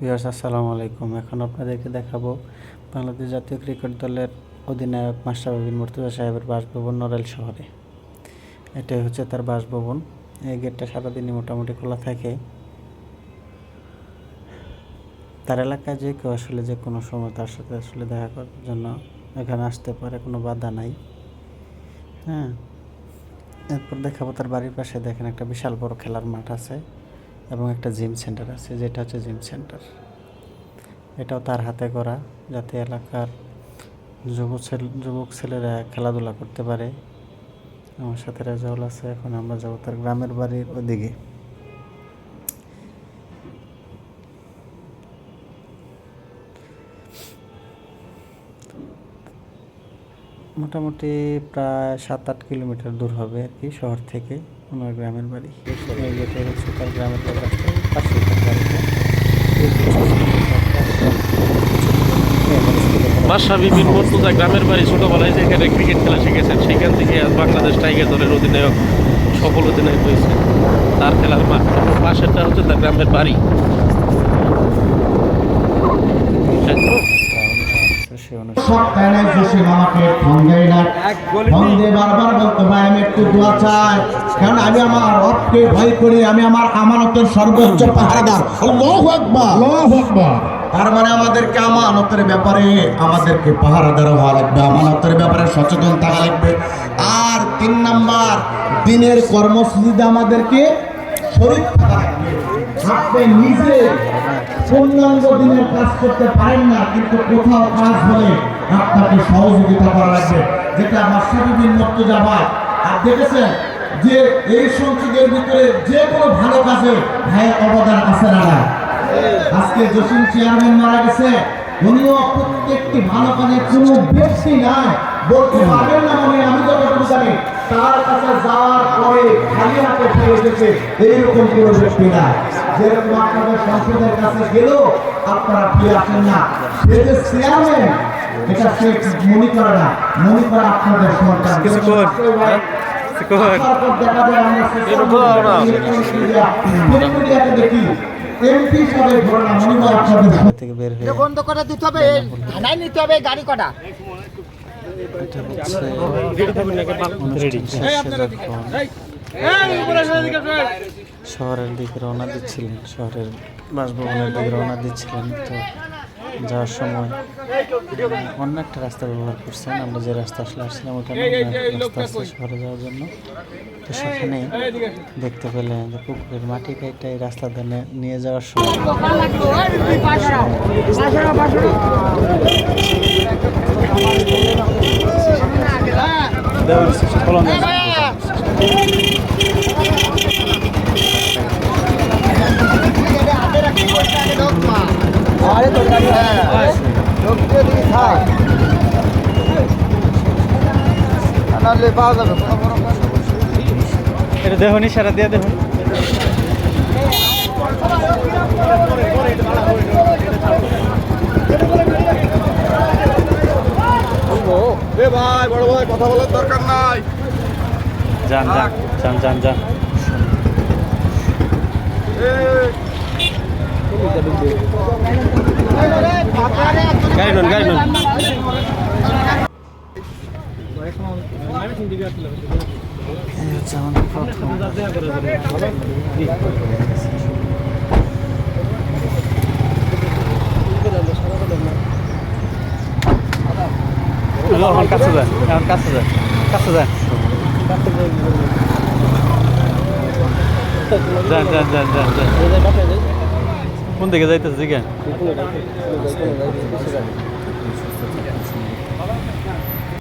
Viewers আসসালামু আলাইকুম। এখন আপনাদেরকে দেখাবো বাংলাদেশ জাতীয় ক্রিকেট দলের অধিনায়ক মাশরাফি বিন মুর্তজা সাহেবের বাসভবন নড়াইল শহরে। এটাই হচ্ছে তার বাসভবন। এই গেটটা সারাদিনই মোটামুটি খোলা থাকে। তার এলাকায় যে কেউ আসলে যে কোনো সময় তার সাথে আসলে দেখা করার জন্য এখানে আসতে পারে, কোনো বাধা নাই। হ্যাঁ, এরপর দেখাবো তার বাড়ির পাশে দেখেন একটা বিশাল বড় খেলার মাঠ আছে এবং একটা জিম সেন্টার আছে, যেটা হচ্ছে জিম সেন্টার। এটাও তার হাতে করা, যাতে এলাকার যুবক ছেলেরা খেলাধুলা করতে পারে। আমার সাথে রেজাউল আছে। এখন আমরা যাবো তার গ্রামের বাড়ির ওদিকে। মোটামুটি প্রায় 7-8 কিলোমিটার দূর হবে আর কি শহর থেকে আমার গ্রামের বাড়ি। যেটা হচ্ছে তার গ্রামের বাড়ি, পাশে তার বাড়িটা। মাশরাফি বিন মুর্তজা গ্রামের বাড়ি, ছোটবেলায় যেখানে ক্রিকেট খেলা শিখেছেন সেখান থেকে বাংলাদেশ টাইগার দলের অধিনায়ক, সফল অধিনায়ক হয়েছে। তার খেলার মাঠ পাশেরটা হচ্ছে তার গ্রামের বাড়ি। আমি আমার রবকে ভয় করি, আমি আমার আমানতের সর্বোচ্চ পাহারাদার। আল্লাহু আকবার, আল্লাহু আকবার। তার মানে আমাদেরকে আমানতের ব্যাপারে আমাদেরকে পাহারাদার হওয়া লাগবে, আমানতের ব্যাপারে সচেতন থাকা লাগবে। আর 3 নাম্বার, দিনের কর্মসূচিতে আমাদেরকে শরীর থাকা লাগবে। আপনি নিজে পূর্ণাঙ্গ দিনের কাজ করতে পারেন না, কিন্তু কোথাও কাজ হলে আপনাকে সহযোগিতা করা লাগবে, যেটা মাশরাফি বিন মুর্তজা ভাই। আর দেখেছেন যে এই সংসদের ভিতরে যে কোনো ভালো কাজে ভাইয়ের অবদান আছে না। আজকে জসিম চেয়ারম্যান মারা গেছে, উনিও প্রত্যেকটি ভালো কাজে কোনো ব্যক্তি নাই বলতে পারবেন না। আমি যতটুকু জানি তার কাছে যাওয়ার পরে খালি হাতে ফিরে এসেছে এইরকম কোনো ব্যক্তি নাই। যেরকম আপনাদের সংসদের কাছে গেলেও আপনারা ফিরে আসেন না। সে যে চেয়ারম্যান, এটা সে মনে করে না, মনে করে আপনাদের সরকার। দেখা যায় আমরা দেখি এমপি সবাই ঘটনা মনে হয় আপনাদের থেকে বের হয়ে বন্ধ করে দিতে হবে, থানায় নিতে হবে গাড়ি কটা। শহরের দিকে রওনা দিচ্ছিলেন, শহরের বাসভবনের দিকে রওনা দিচ্ছিলেন। তো যাওয়ার সময় অন্য একটা রাস্তা ব্যবহার করছেন। আমরা যে রাস্তা আসলে আসছিলাম ওখানে রাস্তা আছে শহরে যাওয়ার জন্য। তো সেখানে দেখতে পেলেন যে পুকুরের মাটি কাইটা এই রাস্তা ধরে নিয়ে যাওয়ার সময় এটা দেখুন, ইশারা দিয়ে দেখুন। ভাই বড় ভাই, কথা বলার দরকার নাই। যান যান যান যান যান। গাড়ি নুন, গাড়ি নুন। এই হচ্ছে আমাদের প্রথম কাছে যান, এখন কাছে যান, কাছে যান, যান যান যান যান যান। কোন দিকে যাইতেছে?